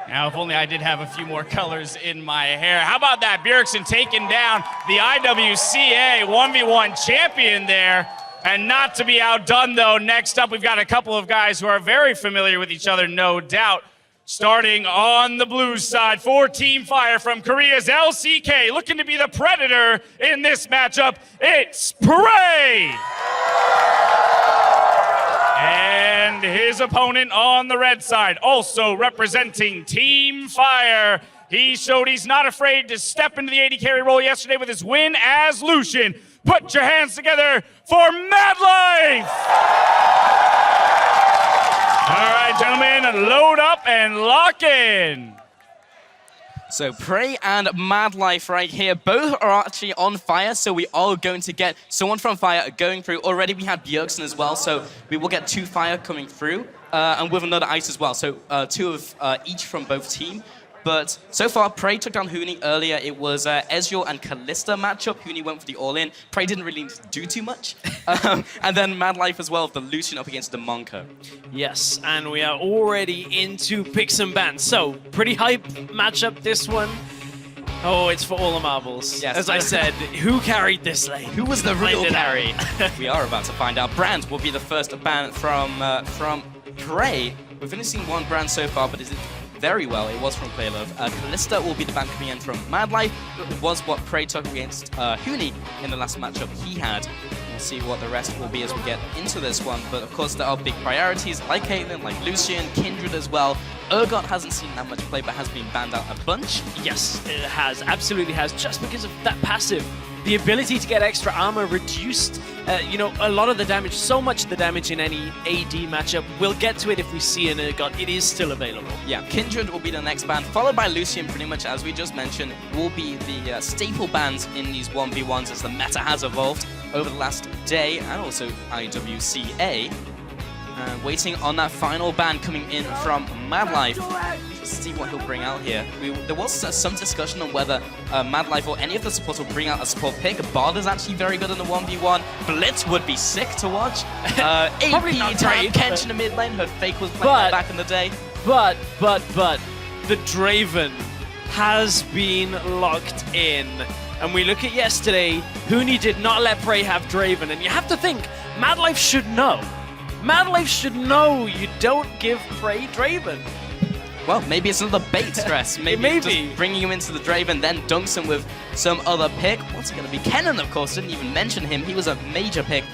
Now, if only I did have a few more colors in my hair. How about that? Bjergsen taking down the IWCA 1v1 champion there. And not to be outdone, though, next up, we've got a couple of guys who are very familiar with each other, no doubt. Starting on the blue side for Team Fire from Korea's LCK, looking to be the predator in this matchup, it's PraY! And his opponent on the red side, also representing Team Fire. He showed he's not afraid to step into the AD carry role yesterday with his win as Lucian. Put your hands together for MadLife! All right, gentlemen, load up and lock in. So PraY and MadLife right here, both are actually on Fire, so we are going to get someone from Fire going through. Already we had Bjergsen as well, so we will get 2 Fire coming through, and with another Ice as well, so 2 of each from both teams. But so far, PraY took down Huni earlier. It was Ezreal and Kalista matchup. Huni went for the all-in. PraY didn't really do too much. And then MadLife as well, the Lucian up against the Monka. Yes, and we are already into picks and bans. So, pretty hype matchup, this one. Oh, it's for all the marbles. Yes. As I said, who carried this lane? Who was the real carry? We are about to find out. Brand will be the first ban from PraY. We've only seen one brand so far, but is it very well? It was from PlayLove. Kalista will be the ban coming in from MadLife. It was what PraY took against Huni in the last matchup he had. We'll see what the rest will be as we get into this one. But of course, there are big priorities like Caitlyn, like Lucian, Kindred as well. Urgot hasn't seen that much play, but has been banned out a bunch. Yes, it has. Absolutely has. Just because of that passive. The ability to get extra armor reduced, you know, a lot of the damage, so much of the damage in any AD matchup. We'll get to it if we see an Urgot. It is still available. Yeah, Kindred will be the next ban, followed by Lucian, pretty much as we just mentioned, will be the staple bans in these 1v1s as the meta has evolved over the last day, and also IWCA. Waiting on that final ban coming in from MadLife. Let's see what he'll bring out here. There was some discussion on whether MadLife or any of the supports will bring out a support pick. Bard is actually very good in the 1v1. Blitz would be sick to watch. Probably not great, Kench in the mid lane. Her fake was playing back in the day. But, the Draven has been locked in. And we look at yesterday, Huni did not let PraY have Draven. And you have to think, MadLife should know. MadLife should know you don't give PraY Draven. Well, maybe it's another bait stress. Maybe. Just bringing him into the Draven, then dunks him with some other pick. What's it going to be? Kennen, of course, didn't even mention him. He was a major pick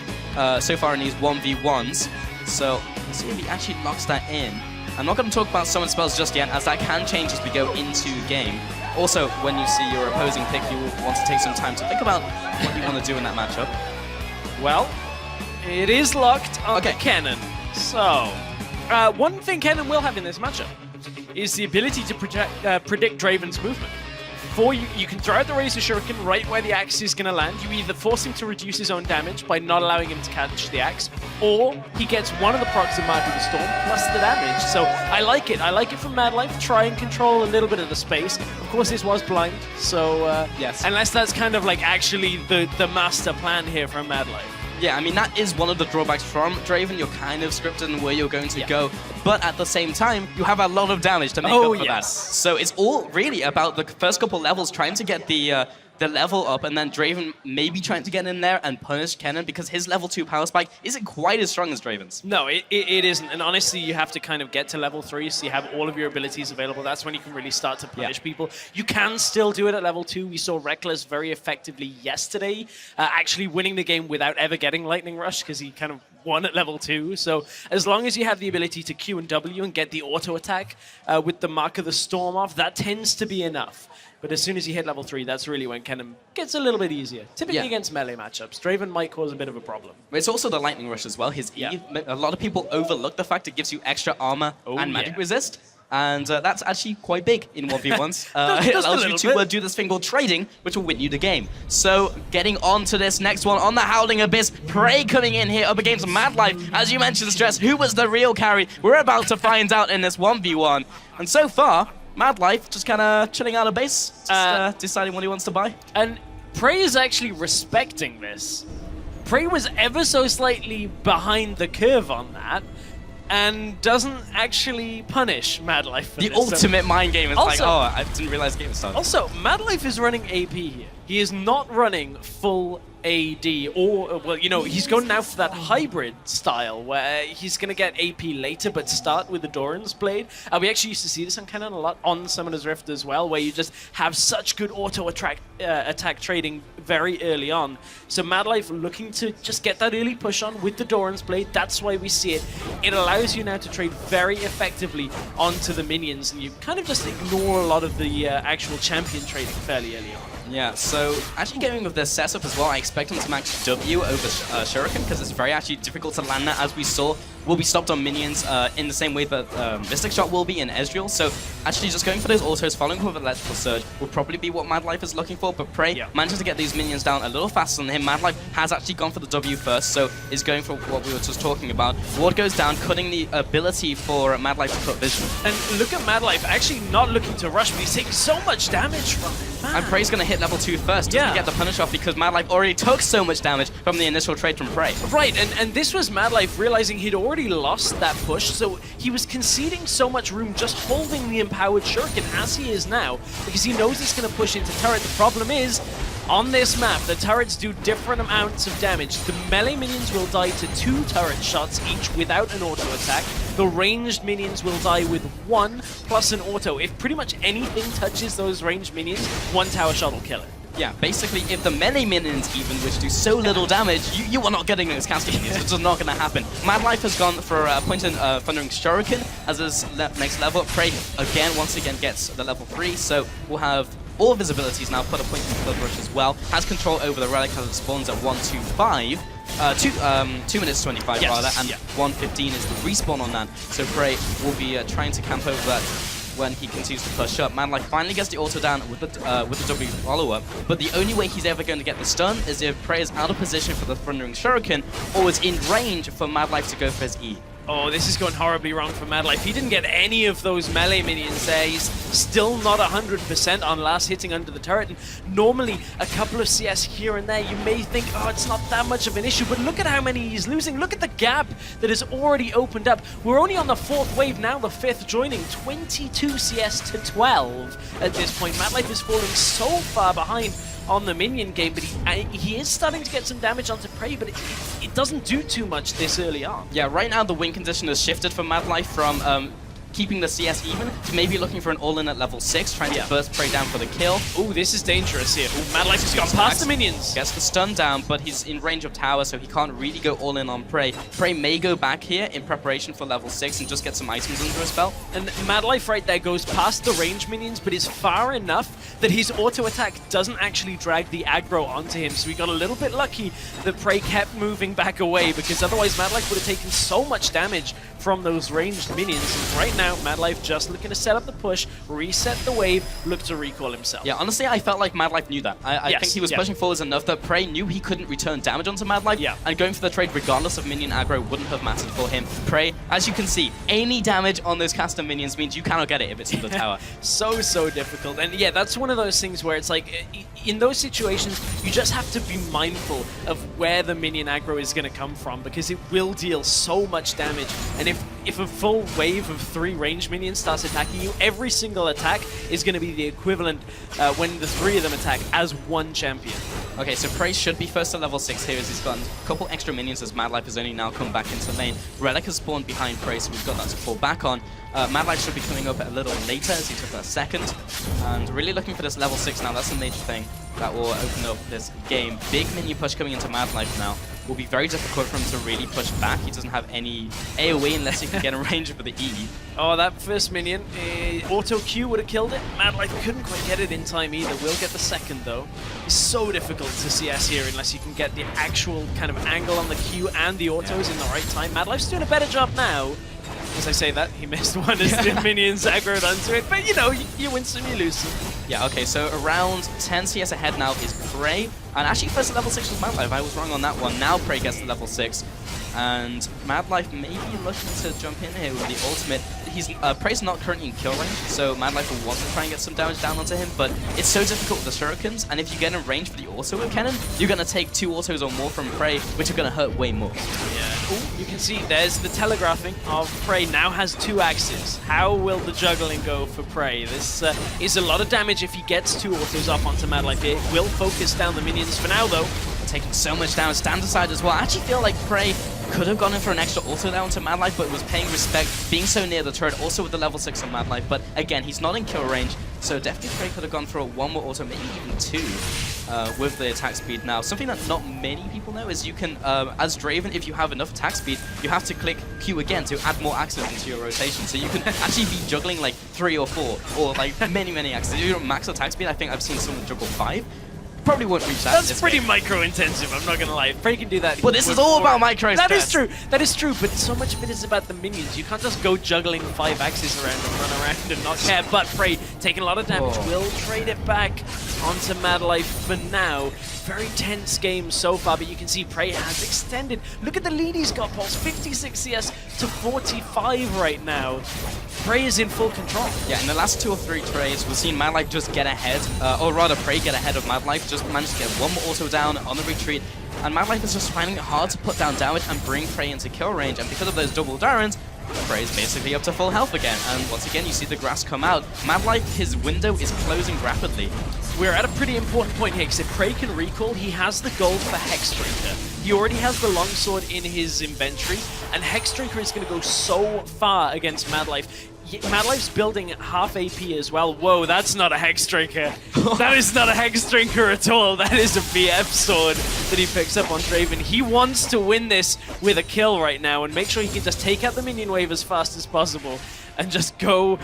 so far in these 1v1s. So, let's see if he actually locks that in. I'm not going to talk about summon spells just yet, as that can change as we go into game. Also, when you see your opposing pick, you will want to take some time to think about what you want to do in that matchup. Well, it is locked on Kennen. So, one thing Kennen will have in this matchup is the ability to predict Draven's movement. You can throw out the Razor Shuriken right where the axe is going to land. You either force him to reduce his own damage by not allowing him to catch the axe, or he gets one of the procs of Mark of the Storm plus the damage. So I like it. I like it from MadLife. Try and control a little bit of the space. Of course, this was blind, so yes. Unless that's kind of like actually the master plan here from MadLife. Yeah, I mean, that is one of the drawbacks from Draven. You're kind of scripted in where you're going to go, but at the same time, you have a lot of damage to make up for that. So it's all really about the first couple levels, trying to get the level up, and then Draven maybe trying to get in there and punish Kennen, because his level 2 power spike isn't quite as strong as Draven's. No, it isn't. And honestly, you have to kind of get to level 3, so you have all of your abilities available. That's when you can really start to punish people. You can still do it at level 2. We saw Reckless very effectively yesterday, actually winning the game without ever getting Lightning Rush, because he kind of won at level 2. So as long as you have the ability to Q and W and get the auto attack with the Mark of the Storm off, that tends to be enough. But as soon as you hit level 3, that's really when Kennen gets a little bit easier. Typically against melee matchups, Draven might cause a bit of a problem. It's also the Lightning Rush as well. His E, a lot of people overlook the fact it gives you extra armor and magic resist. And that's actually quite big in 1v1s. It allows you to do this thing called trading, which will win you the game. So, getting on to this next one on the Howling Abyss. PraY coming in here up against MadLife. As you mentioned, Stress, who was the real carry? We're about to find out in this 1v1. And so far, MadLife just kind of chilling out of base, just deciding what he wants to buy. And PraY is actually respecting this. PraY was ever so slightly behind the curve on that. and doesn't actually punish MadLife for The this. So- ultimate mind game is Also- like, oh, I didn't realize the game was started. Also, MadLife is running AP here. He is not running full AD, or, well, you know, he's going now for that hybrid style where he's going to get AP later but start with the Doran's Blade. We actually used to see this on Canon a lot on Summoner's Rift as well, where you just have such good attack trading very early on. So MadLife looking to just get that early push on with the Doran's Blade. That's why we see it. It allows you now to trade very effectively onto the minions, and you kind of just ignore a lot of the actual champion trading fairly early on. Yeah, so actually going with this setup as well, I expect him to max W over Shuriken, because it's very actually difficult to land that, as we saw. Will be stopped on minions in the same way that Mystic Shot will be in Ezreal. So actually just going for those autos, following with Electrical Surge will probably be what MadLife is looking for, but PraY manages to get these minions down a little faster than him. MadLife has actually gone for the W first, so is going for what we were just talking about. Ward goes down, cutting the ability for MadLife to cut vision. And look at MadLife actually not looking to rush, but he's taking so much damage from it. Man. And PraY's going to hit level 2 first, doesn't get the punish off because MadLife already took so much damage from the initial trade from PraY. Right, and this was MadLife realizing he'd already lost that push, so he was conceding so much room just holding the empowered Shuriken as he is now, because he knows he's going to push into turret. The problem is, on this map, the turrets do different amounts of damage. The melee minions will die to 2 turret shots each without an auto attack. The ranged minions will die with 1 plus an auto. If pretty much anything touches those ranged minions, 1 tower shot will kill it. Yeah, basically, if the melee minions even, which do so little damage, you are not getting those casting minions. It's just not going to happen. MadLife has gone for a point in Thundering Shuriken as his next level. PraY, once again, gets the level 3, so we'll have all of his abilities now put a point in Blood Rush as well. Has control over the relic as it spawns at 125. 2 minutes 25 rather, and 1:15 is the respawn on that. So PraY will be trying to camp over that when he continues to push up. MadLife finally gets the auto down with the W follow-up, but the only way he's ever going to get the stun is if PraY is out of position for the Thundering Shuriken, or is in range for MadLife to go for his E. Oh, this is going horribly wrong for MadLife. He didn't get any of those melee minions there. He's still not 100% on last hitting under the turret. And normally, a couple of CS here and there, you may think, oh, it's not that much of an issue. But look at how many he's losing. Look at the gap that has already opened up. We're only on the 4th wave now, the 5th joining. 22 CS to 12 at this point. MadLife is falling so far behind on the minion game, but he is starting to get some damage onto PraY, but it doesn't do too much this early on. Yeah, right now the win condition has shifted for MadLife from keeping the CS even to maybe looking for an all-in at level 6, trying to burst PraY down for the kill. Oh, this is dangerous here. Ooh, MadLife has gone past the minions. Gets the stun down, but he's in range of tower, so he can't really go all-in on PraY. PraY may go back here in preparation for level 6 and just get some items under his belt. And MadLife right there goes past the range minions, but is far enough that his auto attack doesn't actually drag the aggro onto him. So we got a little bit lucky that PraY kept moving back away, because otherwise MadLife would have taken so much damage from those ranged minions. And right now, MadLife just looking to set up the push, reset the wave, look to recall himself. Yeah, honestly, I felt like MadLife knew that. I think he was pushing forwards enough that PraY knew he couldn't return damage onto MadLife, and going for the trade regardless of minion aggro wouldn't have mattered for him. PraY, as you can see, any damage on those caster minions means you cannot get it if it's in the tower. So difficult. And yeah, that's one of those things where it's like, in those situations, you just have to be mindful of where the minion aggro is going to come from, because it will deal so much damage. And if a full wave of 3 ranged minions starts attacking you, every single attack is going to be the equivalent when the 3 of them attack as 1 champion. Okay, so PraY should be first to level 6 here as he's gotten a couple extra minions as MadLife has only now come back into lane. Relic has spawned behind PraY, so we've got that to fall back on. MadLife should be coming up a little later as he took that second. And really looking for this level 6 now, that's a major thing that will open up this game. Big minion push coming into MadLife now. Will be very difficult for him to really push back. He doesn't have any AoE unless he can get in range for the E. Oh, that first minion, auto Q would have killed it. MadLife couldn't quite get it in time either. Will get the second though. It's so difficult to CS here unless you can get the actual kind of angle on the Q and the autos in the right time. MadLife's doing a better job now. As I say that, he missed one as the minions aggroed onto it, but you know, you win some, you lose some. Yeah, okay, so around 10 CS ahead now is PraY, and actually first level 6 was MadLife. I was wrong on that one. Now PraY gets to level 6, and MadLife may be looking to jump in here with the ultimate. PraY's not currently in kill range, so MadLife will want to try and get some damage down onto him, but it's so difficult with the shurikens, and if you get in range for the auto with cannon, you're going to take 2 autos or more from PraY, which are going to hurt way more. Yeah. You can see there's the telegraphing of PraY now has 2 axes. How will the juggling go for PraY? This is a lot of damage if he gets 2 autos up onto MadLife. It will focus down the minions for now, though. Taking so much damage, stand aside as well. I actually feel like PraY could have gone in for an extra auto down to MadLife, but was paying respect, being so near the turret, also with the level 6 on MadLife. But again, he's not in kill range, so definitely PraY could have gone for a 1 more auto, maybe even 2 with the attack speed. Now, something that not many people know is you can, as Draven, if you have enough attack speed, you have to click Q again to add more axes into your rotation. So you can actually be juggling like 3 or 4, or like many axes. If you don't max attack speed, I think I've seen someone juggle 5. Probably won't reach that. That's pretty micro-intensive, I'm not gonna lie. PraY can do that. But this is all about micro. That is true, but so much of it is about the minions. You can't just go juggling 5 axes around and run around and not care. But PraY taking a lot of damage, will trade it back onto MadLife for now. Very tense game so far, but you can see PraY has extended. Look at the lead he's got, Pulse. 56 CS to 45 right now. PraY is in full control. Yeah, in the last 2 or 3 trades, we've seen MadLife just get ahead, or rather PraY get ahead of MadLife, just managed to get 1 more auto down on the retreat. And MadLife is just finding it hard to put down damage and bring PraY into kill range, and because of those double Darrens, PraY is basically up to full health again. And once again, you see the grass come out. MadLife, his window is closing rapidly. We're at a pretty important point here, because if PraY can recall, he has the gold for Hexdrinker. He already has the longsword in his inventory, and Hexdrinker is going to go so far against MadLife. MadLife's building half AP as well. Whoa, that's not a Hexdrinker. That is not a Hexdrinker at all. That is a BF sword that he picks up on Draven. He wants to win this with a kill right now and make sure he can just take out the minion wave as fast as possible and just go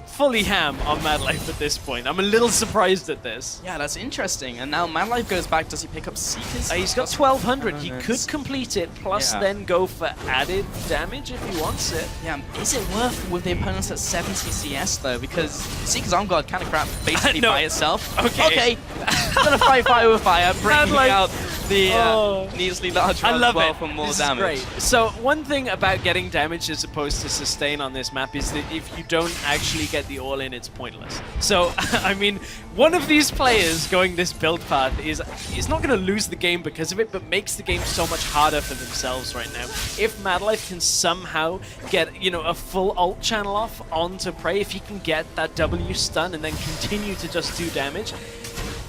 fully ham on MadLife at this point. I'm a little surprised at this. Yeah, that's interesting. And now MadLife goes back. Does he pick up Seekers? He's got 1200. He could complete it, plus then go for added damage if he wants it. Yeah, is it worth with the opponents at 70 CS though? Because Seeker's Arm Guard kind of crap basically by itself. Okay. Gonna fight fire with fire, bringing out the needlessly large one as well for more damage. Great. So one thing about getting damage as opposed to sustain on this map is that if you don't actually get the all-in, it's pointless. So, I mean, one of these players going this build path is not going to lose the game because of it, but makes the game so much harder for themselves right now. If MadLife can somehow get, you know, a full ult channel off onto PraY, if he can get that W stun and then continue to just do damage,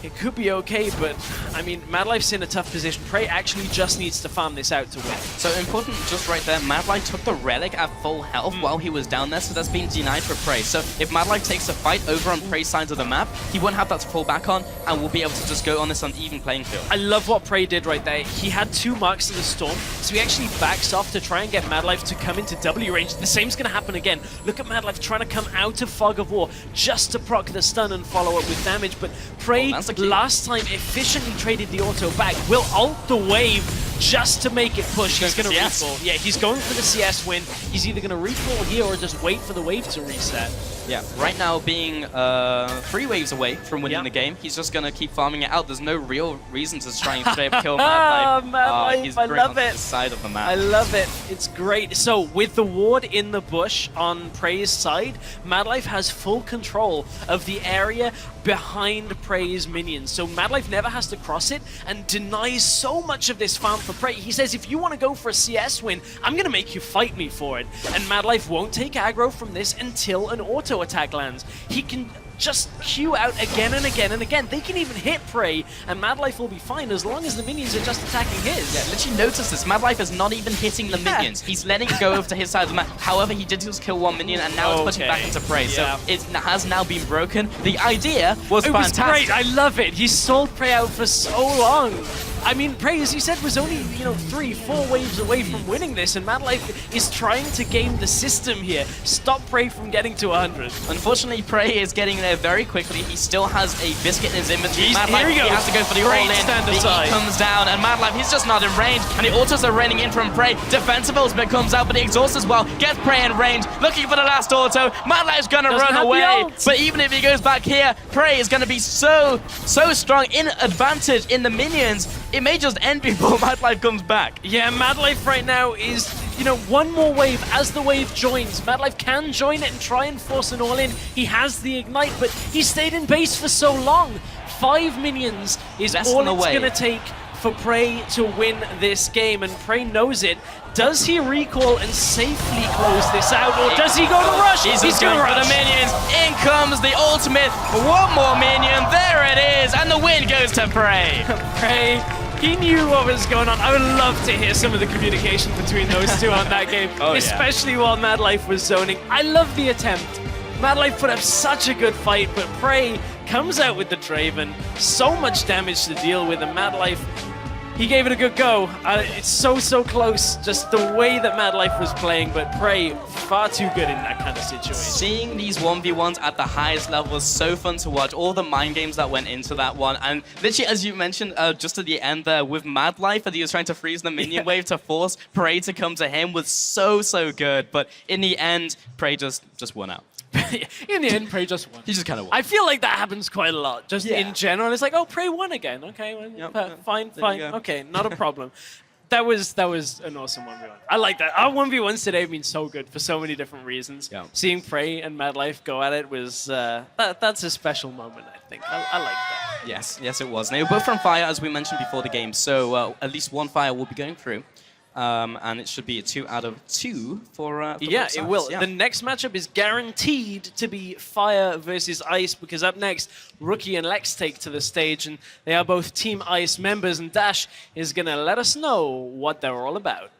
it could be okay, but I mean, MadLife's in a tough position. PraY actually just needs to farm this out to win. So important just right there, MadLife took the relic at full health while he was down there, so that's been denied for PraY. So if MadLife takes a fight over on PraY's side of the map, he won't have that to fall back on, and will be able to just go on this uneven playing field. I love what PraY did right there. He had 2 marks of the storm, so he actually backs off to try and get MadLife to come into W range. The same's going to happen again. Look at MadLife trying to come out of Fog of War just to proc the stun and follow up with damage, but PraY last time efficiently traded the auto back, will ult the wave just to make it push. He's going to recall. Yeah, he's going for the CS win. He's either going to recall here or just wait for the wave to reset. Yeah, right now being 3 waves away from winning the game, he's just going to keep farming it out. There's no real reason to try and straight up kill MadLife. He's I love it. The side of the map. I love it. It's great. So with the ward in the bush on PraY's side, MadLife has full control of the area behind PraY's minions. So MadLife never has to cross it and denies so much of this farm for PraY. He says, if you want to go for a CS win, I'm going to make you fight me for it. And MadLife won't take aggro from this until an auto attack lands. He can just queue out again and again and again. They can even hit PraY, and MadLife will be fine as long as the minions are just attacking his. Yeah, literally notice this. MadLife is not even hitting the minions. He's letting it go over to his side of the map. However, he did just kill 1 minion, and now it's pushing back into PraY. So it has now been broken. The idea was fantastic. It was great. I love it. He sold PraY out for so long. I mean, PraY, as you said, was only, 3-4 waves away from winning this, and MadLife is trying to game the system here. Stop PraY from getting to 100. Unfortunately, PraY is getting there very quickly. He still has a biscuit in his inventory. Here he goes. He has to go for the all-in. The E comes down, and MadLife, he's just not in range, and the autos are raining in from PraY. Defensive ultimate comes out, but the exhaust as well. Gets PraY in range, looking for the last auto. MadLife's gonna run away, but even if he goes back here, PraY is gonna be so strong in advantage in the minions. It may just end before MadLife comes back. Yeah, MadLife right now is, one more wave as the wave joins. MadLife can join it and try and force an all-in. He has the ignite, but he stayed in base for so long. 5 minions is all it's going to take for PraY to win this game, and PraY knows it. Does he recall and safely close this out, or does he go to rush? He's going going for the minions. In comes the ultimate. One more minion. There it is. And the win goes to PraY. PraY, he knew what was going on. I would love to hear some of the communication between those two on that game, especially while MadLife was zoning. I love the attempt. MadLife put up such a good fight, but PraY comes out with the Draven. So much damage to deal with, and MadLife, he gave it a good go. It's so close, just the way that MadLife was playing, but PraY far too good in that kind of situation. Seeing these 1v1s at the highest level was so fun to watch. All the mind games that went into that one. And literally, as you mentioned, just at the end there with MadLife, as he was trying to freeze the minion wave to force PraY to come to him was so good. But in the end, PraY just won out. In the end, PraY just won. He just kind of won. I feel like that happens quite a lot, just in general. It's like, oh, PraY won again. Okay, well, fine. Okay, not a problem. That was an awesome 1v1. I like that. Our 1v1s today have been so good for so many different reasons. Yeah. Seeing PraY and MadLife go at it was that's a special moment, I think. I like that. Yes, it was. They were both from Fire, as we mentioned before the game, so at least one Fire will be going through. And it should be a 2 out of 2 for yeah, both it will. sides. Yeah. The next matchup is guaranteed to be Fire versus Ice, because up next, Rookie and Lex take to the stage, and they are both Team Ice members, and Dash is going to let us know what they're all about.